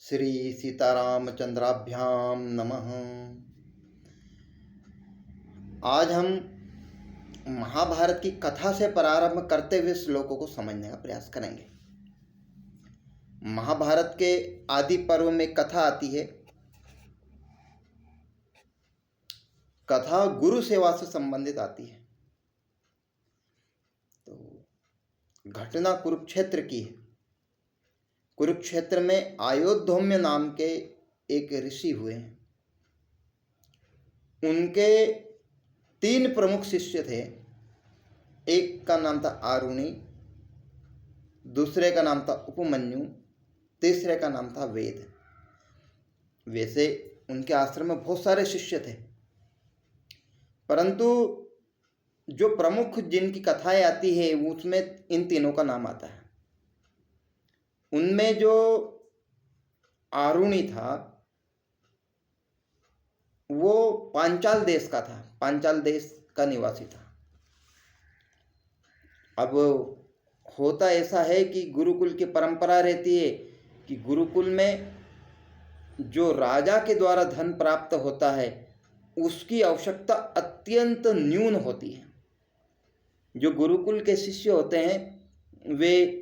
श्री सीतारामचंद्राभ्याम नमः। आज हम महाभारत की कथा से प्रारंभ करते हुए श्लोकों को समझने का प्रयास करेंगे। महाभारत के आदि पर्व में कथा आती है। कथा गुरु सेवा से संबंधित आती है। तो घटना कुरुक्षेत्र की है। कुरुक्षेत्र में आयोधौम्य नाम के एक ऋषि हुए हैं। उनके 3 प्रमुख शिष्य थे। एक का नाम था आरुणि, दूसरे का नाम था उपमन्यु, तीसरे का नाम था वेद। वैसे उनके आश्रम में बहुत सारे शिष्य थे, परंतु जो प्रमुख जिनकी कथाएं आती है उसमें इन तीनों का नाम आता है। उनमें जो आरुणि था वो पांचाल देश का था, पांचाल देश का निवासी था। अब होता ऐसा है कि गुरुकुल की परंपरा रहती है कि गुरुकुल में जो राजा के द्वारा धन प्राप्त होता है उसकी आवश्यकता अत्यंत न्यून होती है। जो गुरुकुल के शिष्य होते हैं वे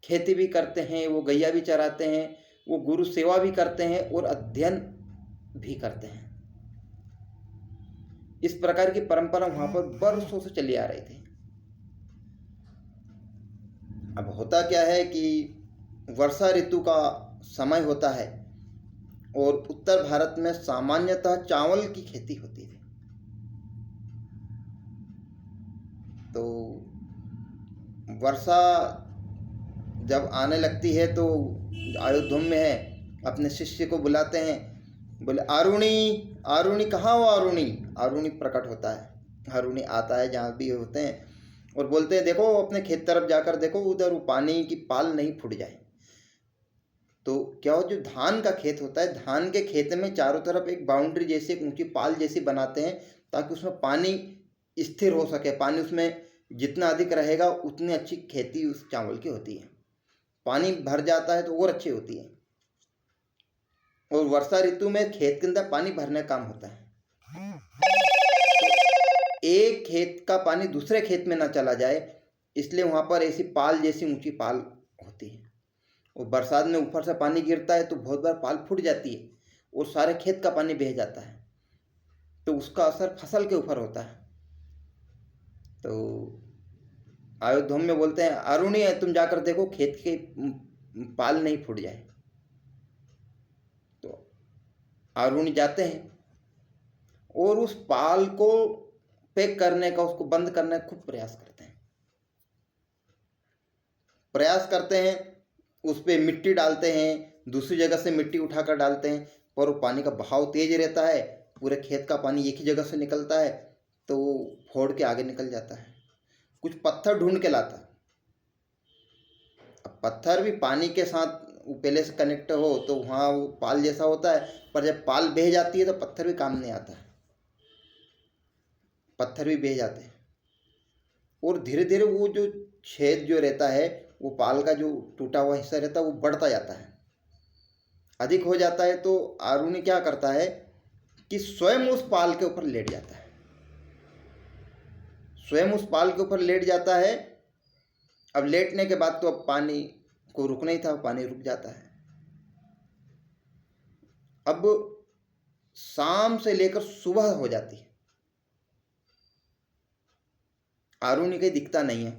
खेती भी करते हैं, वो गैया भी चराते हैं, वो गुरु सेवा भी करते हैं और अध्ययन भी करते हैं। इस प्रकार की परंपरा वहां पर वर्षों से चली आ रही थी। अब होता क्या है कि वर्षा ऋतु का समय होता है और उत्तर भारत में सामान्यतः चावल की खेती होती थी। तो वर्षा जब आने लगती है तो आयुधौम्य है अपने शिष्य को बुलाते हैं। बोले आरुणि, आरुणि कहाँ हो आरुणि? आरुणि प्रकट होता है। आरुणि आता है जहाँ भी होते हैं और बोलते हैं देखो अपने खेत तरफ जाकर देखो, उधर वो पानी की पाल नहीं फूट जाए। तो क्या हो, जो धान का खेत होता है, धान के खेत में चारों तरफ एक बाउंड्री जैसी, एक ऊंची पाल जैसी बनाते हैं ताकि उसमें पानी स्थिर हो सके। पानी उसमें जितना अधिक रहेगा उतनी अच्छी खेती उस चावल की होती है। पानी भर जाता है तो और अच्छी होती है। और वर्षा ऋतु में खेत के अंदर पानी भरने का काम होता है। तो एक खेत का पानी दूसरे खेत में ना चला जाए इसलिए वहां पर ऐसी पाल जैसी ऊंची पाल होती है। और बरसात में ऊपर से पानी गिरता है तो बहुत बार पाल फूट जाती है और सारे खेत का पानी बह जाता है। तो उसका असर फसल के ऊपर होता है। तो आयुधौम्य बोलते हैं आरुणि तुम जाकर देखो खेत के पाल नहीं फूट जाए। तो आरुणि जाते हैं और उस पाल को पैक करने का, उसको बंद करने का खूब प्रयास करते हैं। उस पर मिट्टी डालते हैं, दूसरी जगह से मिट्टी उठाकर डालते हैं, पर वो पानी का बहाव तेज रहता है। पूरे खेत का पानी एक ही जगह से निकलता है तो वो फोड़ के आगे निकल जाता है। कुछ पत्थर ढूंढ के लाता। अब पत्थर भी पानी के साथ पहले से कनेक्ट हो तो वहाँ वो पाल जैसा होता है, पर जब पाल बह जाती है तो पत्थर भी काम नहीं आता है। पत्थर भी बह जाते हैं और धीरे धीरे वो जो छेद जो रहता है, वो पाल का जो टूटा हुआ हिस्सा रहता है वो बढ़ता जाता है, अधिक हो जाता है। तो आरुणि क्या करता है कि स्वयं उस पाल के ऊपर लेट जाता है। स्वयं उस पाल के ऊपर लेट जाता है। अब लेटने के बाद तो अब पानी को रुकना ही था, पानी रुक जाता है। अब शाम से लेकर सुबह हो जाती है, आरुणि कहीं दिखता नहीं है।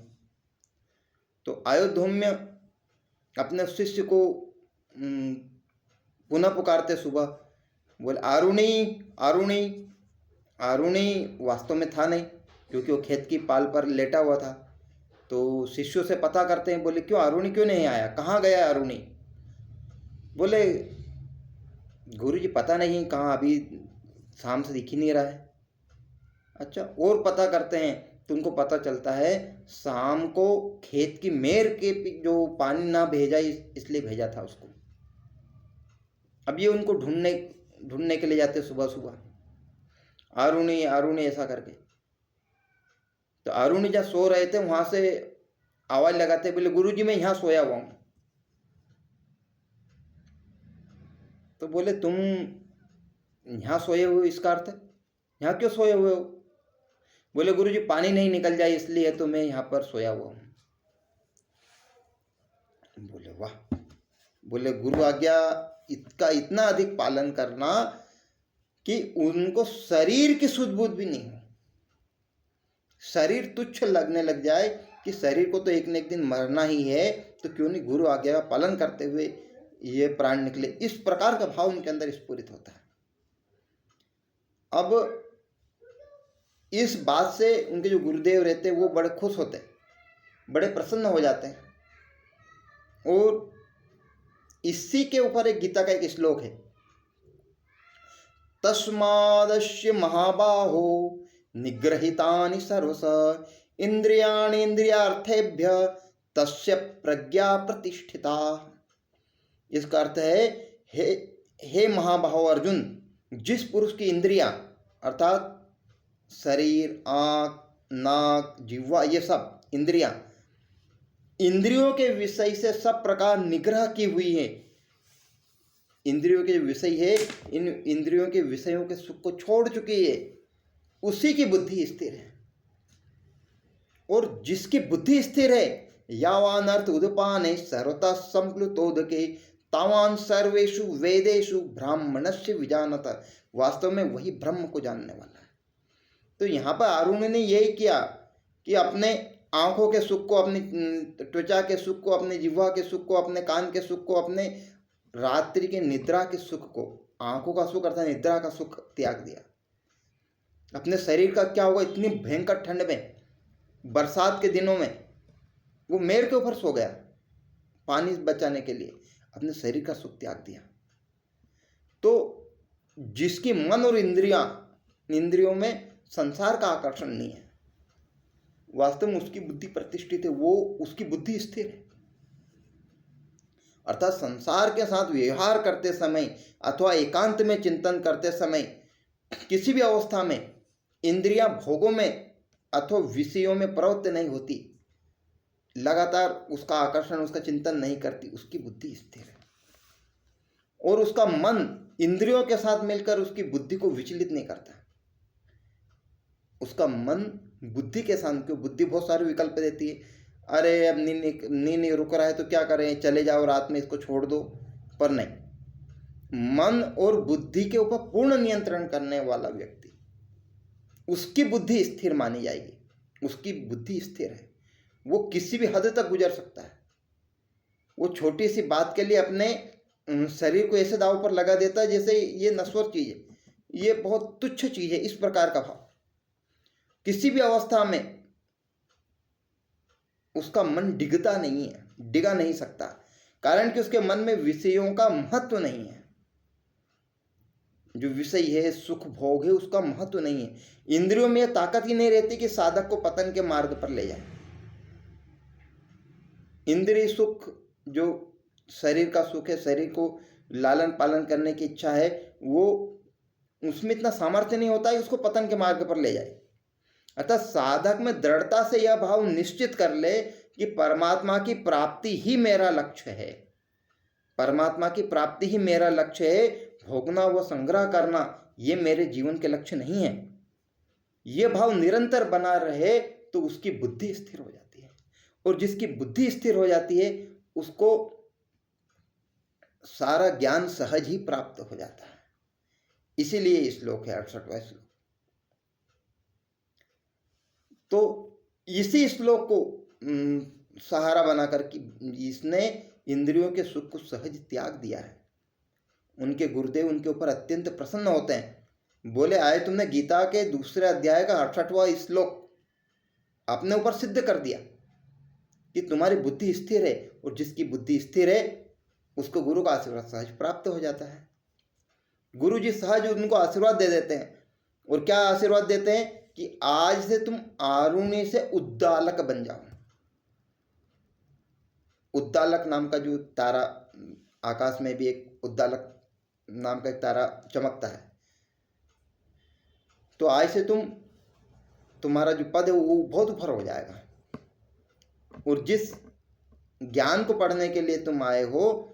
तो आयुधौम्य अपने शिष्य को पुनः पुकारते सुबह, बोले आरुणि, आरुणि। आरुणि वास्तव में था नहीं क्योंकि वो खेत की पाल पर लेटा हुआ था। तो शिष्यों से पता करते हैं, बोले क्यों आरुणि क्यों नहीं आया, कहाँ गया आरुणि? बोले गुरुजी पता नहीं कहाँ, अभी शाम से दिख ही नहीं रहा है। अच्छा, और पता करते हैं तो उनको पता चलता है शाम को खेत की मेर के जो पानी ना भेजा इसलिए भेजा था उसको। अब ये उनको ढूंढने के लिए जाते सुबह सुबह, आरुणि आरुणि ऐसा करके। तो आरुणि जहाँ सो रहे थे वहां से आवाज लगाते, बोले गुरुजी मैं यहाँ सोया हुआ हूँ। तो बोले तुम यहाँ सोए हुए हो, इसका अर्थ है यहाँ क्यों सोए हुए हो? बोले गुरुजी पानी नहीं निकल जाए इसलिए तो मैं यहाँ पर सोया हुआ हूँ। बोले वाह। बोले गुरु आज्ञा इसका इतना अधिक पालन करना कि उनको शरीर की सुध-बुध भी नहीं हो, शरीर तुच्छ लगने लग जाए कि शरीर को तो एक न एक दिन मरना ही है, तो क्यों नहीं गुरु आज्ञा का पालन करते हुए ये प्राण निकले। इस प्रकार का भाव उनके अंदर स्फुरित होता है। अब इस बात से उनके जो गुरुदेव रहते हैं वो बड़े खुश होते हैं, बड़े प्रसन्न हो जाते हैं। और इसी के ऊपर एक गीता का एक श्लोक है, तस्मादस्य महाबाहो निग्रहितानि सर्वश इंद्रियाणि इंद्रियार्थेभ्य तस्य प्रज्ञा प्रतिष्ठिता। इसका अर्थ है, हे महाबाहो अर्जुन, जिस पुरुष की इंद्रियां अर्थात शरीर, आँख, नाक, जिह्वा, ये सब इंद्रियां इंद्रियों के विषय से सब प्रकार निग्रह की हुई है। इंद्रियों के विषय है, इन इंद्रियों के विषयों के सुख को छोड़ चुकी है, उसी की बुद्धि स्थिर है। और जिसकी बुद्धि स्थिर है, यावान अर्थ उदपाने सर्वतः संप्लुतोदके तावान सर्वेषु वेदेषु ब्राह्मणस्य विजानत। वास्तव में वही ब्रह्म को जानने वाला है। तो यहाँ पर अरुण ने यही किया कि अपने आंखों के सुख को, अपनी त्वचा के सुख को, अपने जिह्वा के सुख को, अपने कान के सुख को, अपने रात्रि के निद्रा के सुख को, आंखों का सुख अर्थात निद्रा का सुख त्याग दिया। अपने शरीर का क्या होगा, इतनी भयंकर ठंड में, बरसात के दिनों में वो मेड़ के ऊपर सो गया पानी बचाने के लिए, अपने शरीर का सुख त्याग दिया। तो जिसकी मन और इंद्रियों में संसार का आकर्षण नहीं है, वास्तव में उसकी बुद्धि प्रतिष्ठित है, वो उसकी बुद्धि स्थिर है। अर्थात संसार के साथ व्यवहार करते समय अथवा एकांत में चिंतन करते समय, किसी भी अवस्था में इंद्रियां भोगों में अथवा विषयों में प्रवृत्त नहीं होती, लगातार उसका आकर्षण, उसका चिंतन नहीं करती, उसकी बुद्धि स्थिर है। और उसका मन इंद्रियों के साथ मिलकर उसकी बुद्धि को विचलित नहीं करता। उसका मन बुद्धि के साथ, क्यों, बुद्धि बहुत सारे विकल्प देती है, अरे अब नींद नहीं रुक रहा है तो क्या करें, चले जाओ रात में, इसको छोड़ दो। पर नहीं, मन और बुद्धि के ऊपर पूर्ण नियंत्रण करने वाला व्यक्ति, उसकी बुद्धि स्थिर मानी जाएगी। उसकी बुद्धि स्थिर है, वो किसी भी हद तक गुजर सकता है। वो छोटी सी बात के लिए अपने शरीर को ऐसे दांव पर लगा देता है जैसे ये नश्वर चीज है, ये बहुत तुच्छ चीज है, इस प्रकार का भाव। किसी भी अवस्था में उसका मन डिगता नहीं है, डिगा नहीं सकता, कारण कि उसके मन में विषयों का महत्व नहीं है। जो विषय है, सुख भोग है, उसका महत्व नहीं है। इंद्रियों में यह ताकत ही नहीं रहती कि साधक को पतन के मार्ग पर ले जाए। इंद्रिय सुख, जो शरीर का सुख है, शरीर को लालन पालन करने की इच्छा है, वो उसमें इतना सामर्थ्य नहीं होता है उसको पतन के मार्ग पर ले जाए। अतः साधक में दृढ़ता से यह भाव निश्चित कर ले कि परमात्मा की प्राप्ति ही मेरा लक्ष्य है, परमात्मा की प्राप्ति ही मेरा लक्ष्य है, भोगना व संग्रह करना ये मेरे जीवन के लक्ष्य नहीं है। ये भाव निरंतर बना रहे तो उसकी बुद्धि स्थिर हो जाती है। और जिसकी बुद्धि स्थिर हो जाती है उसको सारा ज्ञान सहज ही प्राप्त हो जाता है। इसीलिए ये श्लोक है 68वां श्लोक। तो इसी श्लोक को सहारा बनाकर कि इसने इंद्रियों के सुख को सहज त्याग दिया है। उनके गुरुदेव उनके ऊपर अत्यंत प्रसन्न होते हैं। बोले आए तुमने गीता के दूसरे अध्याय का 68वां श्लोक अपने ऊपर सिद्ध कर दिया कि तुम्हारी बुद्धि स्थिर है, और जिसकी बुद्धि स्थिर है उसको गुरु का आशीर्वाद सहज प्राप्त हो जाता है। गुरु जी सहज उनको आशीर्वाद दे देते हैं। और क्या आशीर्वाद देते हैं कि आज से तुम आरुणि से उद्दालक बन जाओ। उद्दालक नाम का जो तारा, आकाश में भी एक उद्दालक नाम का एक तारा चमकता है, तो आज से तुम्हारा जो पद है वो बहुत ऊपर हो जाएगा। और जिस ज्ञान को पढ़ने के लिए तुम आए हो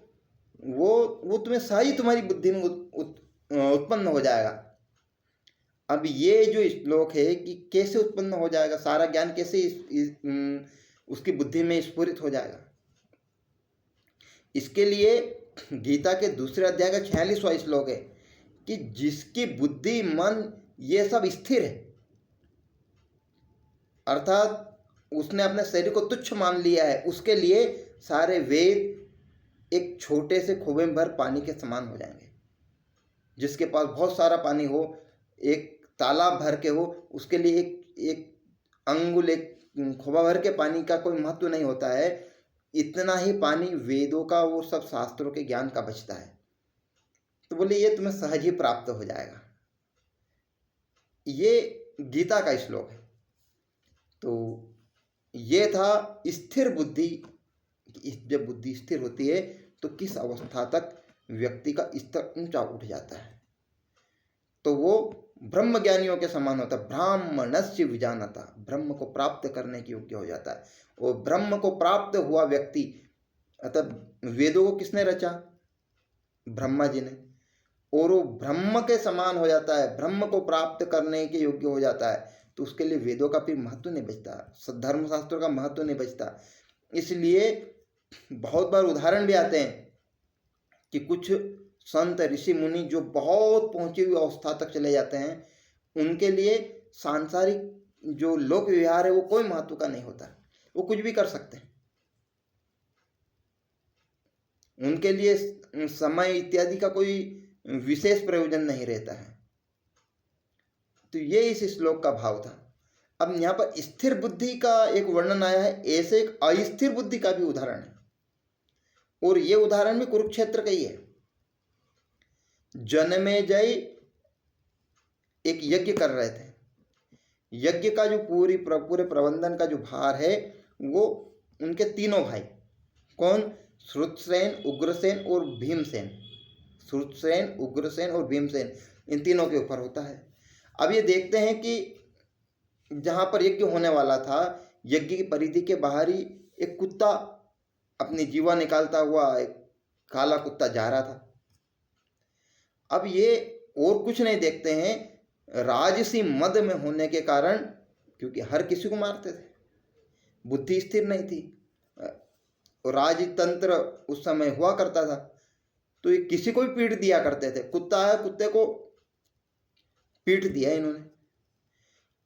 वो वो तुम्हें सही तुम्हारी बुद्धि में उत्पन्न हो जाएगा। अब ये जो श्लोक है कि कैसे उत्पन्न हो जाएगा, सारा ज्ञान कैसे उसकी बुद्धि में स्फुरित हो जाएगा, इसके लिए गीता के दूसरे अध्याय का 46वां श्लोक है कि जिसकी बुद्धि मन ये सब स्थिर है, अर्थात उसने अपने शरीर को तुच्छ मान लिया है, उसके लिए सारे वेद एक छोटे से खोबे में भर पानी के समान हो जाएंगे। जिसके पास बहुत सारा पानी हो, एक तालाब भर के हो, उसके लिए एक अंगुल, एक खोबा भर के पानी का कोई महत्व नहीं होता है। इतना ही पानी वेदों का, वो सब शास्त्रों के ज्ञान का बचता है। तो बोले ये तुम्हें सहज ही प्राप्त हो जाएगा। ये गीता का श्लोक है। तो ये था स्थिर बुद्धि। जब बुद्धि स्थिर होती है तो किस अवस्था तक व्यक्ति का स्तर ऊंचा उठ जाता है, तो वो ब्रह्म ज्ञानियों के समान होता है। ब्राह्मणस्य विजानता, ब्रह्म को प्राप्त करने के योग्य हो जाता है। और ब्रह्म को प्राप्त हुआ व्यक्ति, अतः वेदों को किसने रचा? ब्रह्मा जी ने। और वो ब्रह्म के समान हो जाता है, ब्रह्म को प्राप्त करने के योग्य हो जाता है। तो उसके लिए वेदों का फिर महत्व नहीं बचता, धर्मशास्त्रों का महत्व नहीं बचता। इसलिए बहुत बार उदाहरण भी आते हैं कि कुछ संत ऋषि मुनि जो बहुत पहुंची हुई अवस्था तक चले जाते हैं, उनके लिए सांसारिक जो लोक व्यवहार है वो कोई महत्व का नहीं होता, वो कुछ भी कर सकते हैं। उनके लिए समय इत्यादि का कोई विशेष प्रयोजन नहीं रहता है। तो ये इस श्लोक का भाव था। अब यहाँ पर स्थिर बुद्धि का एक वर्णन आया है, ऐसे एक अस्थिर बुद्धि का भी उदाहरण है। और ये उदाहरण भी कुरुक्षेत्र का ही है। जनमेजय एक यज्ञ कर रहे थे। यज्ञ का जो पूरे प्रबंधन का जो भार है वो उनके तीनों भाई, कौन? श्रुतसेन, उग्रसेन और भीमसेन। श्रुतसेन, उग्रसेन और भीमसेन, इन तीनों के ऊपर होता है। अब ये देखते हैं कि जहाँ पर यज्ञ होने वाला था, यज्ञ की परिधि के बाहर ही एक कुत्ता अपनी जीवा निकालता हुआ, एक काला कुत्ता जा रहा था। अब ये और कुछ नहीं देखते हैं, राजसी मद में होने के कारण, क्योंकि हर किसी को मारते थे, बुद्धि स्थिर नहीं थी, राजतंत्र उस समय हुआ करता था, तो ये किसी को भी पीट दिया करते थे। कुत्ता है, कुत्ते को पीट दिया इन्होंने।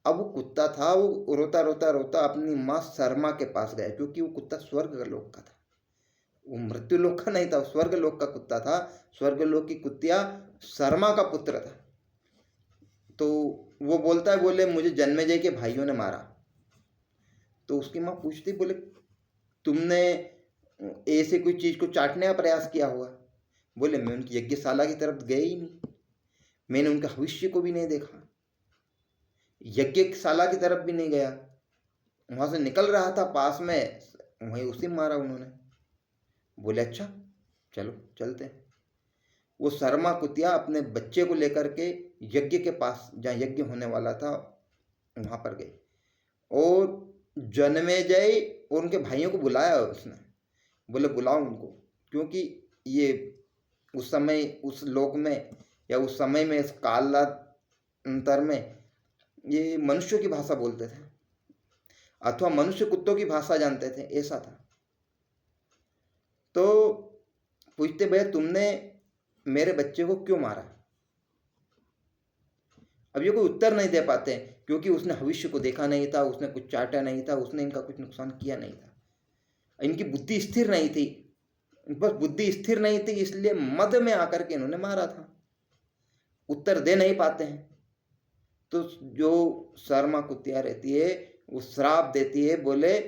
अब वो कुत्ता था, वो रोता रोता रोता अपनी माँ शर्मा के पास गया, क्योंकि वो कुत्ता स्वर्ग लोक का था, वो मृत्यु लोक का नहीं था, स्वर्ग लोक का कुत्ता था। स्वर्ग लोक की कुत्तिया शर्मा का पुत्र था। तो वो बोलता है, बोले मुझे जन्मेजय के भाइयों ने मारा। तो उसकी माँ पूछती, बोले तुमने ऐसे कोई चीज को चाटने का प्रयास किया होगा? बोले मैं उनकी यज्ञशाला की तरफ गया ही नहीं, मैंने उनका भविष्य को भी नहीं देखा, यज्ञशाला की तरफ भी नहीं गया, वहां से निकल रहा था पास में, वहीं उसी मारा उन्होंने। बोले अच्छा चलो चलते हैं। वो शर्मा कुतिया अपने बच्चे को लेकर के यज्ञ के पास, जहाँ यज्ञ होने वाला था, वहां पर गए और जन्मेजय और उनके भाइयों को बुलाया उसने। बोले बुलाओ उनको, क्योंकि ये उस समय उस लोक में या उस समय में, इस कालांतर में, ये मनुष्यों की भाषा बोलते थे, अथवा मनुष्य कुत्तों की भाषा जानते थे, ऐसा था। तो पूछते, भैया तुमने मेरे बच्चे को क्यों मारा? अब ये कोई उत्तर नहीं दे पाते, क्योंकि उसने भविष्य को देखा नहीं था, उसने कुछ चाटा नहीं था, उसने इनका कुछ नुकसान किया नहीं था, इनकी बुद्धि स्थिर नहीं थी। बस बुद्धि स्थिर नहीं थी, इसलिए मद में आकर के इन्होंने मारा था। उत्तर दे नहीं पाते हैं। तो जो शर्मा कुतिया रहती है वो श्राप देती है, बोले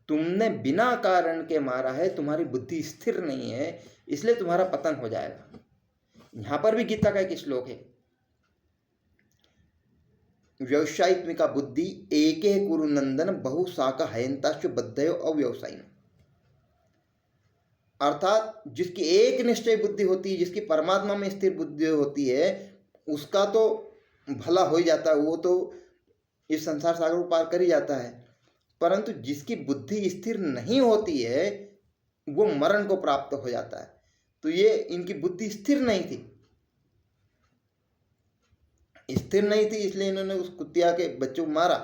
तुमने बिना कारण के मारा है, तुम्हारी बुद्धि स्थिर नहीं है, इसलिए तुम्हारा पतन हो जाएगा। यहां पर भी गीता का एक श्लोक है, व्यवसायित्मिका बुद्धि एके कुरु नंदन बहु शाखा हयंताश्च बद्धयो अव्यवसायिन। अर्थात जिसकी एक निश्चय बुद्धि होती है, जिसकी परमात्मा में स्थिर बुद्धि होती है, उसका तो भला हो ही जाता है, वो तो इस संसार सागर को पार कर ही जाता है। परंतु जिसकी बुद्धि स्थिर नहीं होती है, वो मरण को प्राप्त हो जाता है। तो ये इनकी बुद्धि स्थिर नहीं थी, इसलिए इन्होंने उस कुतिया के बच्चों को मारा।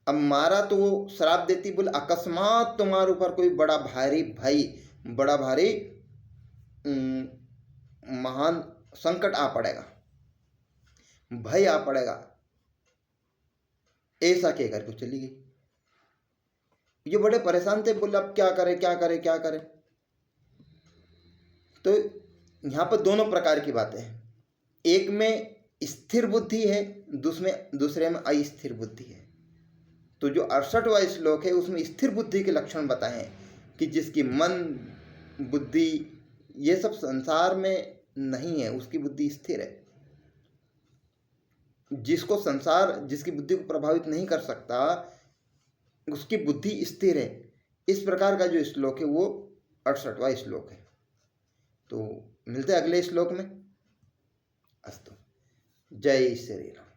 अब मारा तो वो श्राप देती, बोले अकस्मात तुम्हारे ऊपर कोई बड़ा भारी बड़ा भारी महान संकट आ पड़ेगा, भय आ पड़ेगा, ऐसा कह करके चली गई। ये बड़े परेशान थे, बोले अब क्या करें क्या करें क्या करें। तो यहाँ पर दोनों प्रकार की बातें हैं, एक में स्थिर बुद्धि है, दूसरे में अस्थिर बुद्धि है। तो जो 68वां श्लोक है उसमें स्थिर बुद्धि के लक्षण बताए हैं कि जिसकी मन बुद्धि ये सब संसार में नहीं है, उसकी बुद्धि स्थिर है। जिसको संसार जिसकी बुद्धि को प्रभावित नहीं कर सकता उसकी बुद्धि स्थिर है। इस प्रकार का जो श्लोक है वो 68वां श्लोक है। तो मिलते हैं अगले श्लोक में। अस्तु। जय श्री राम।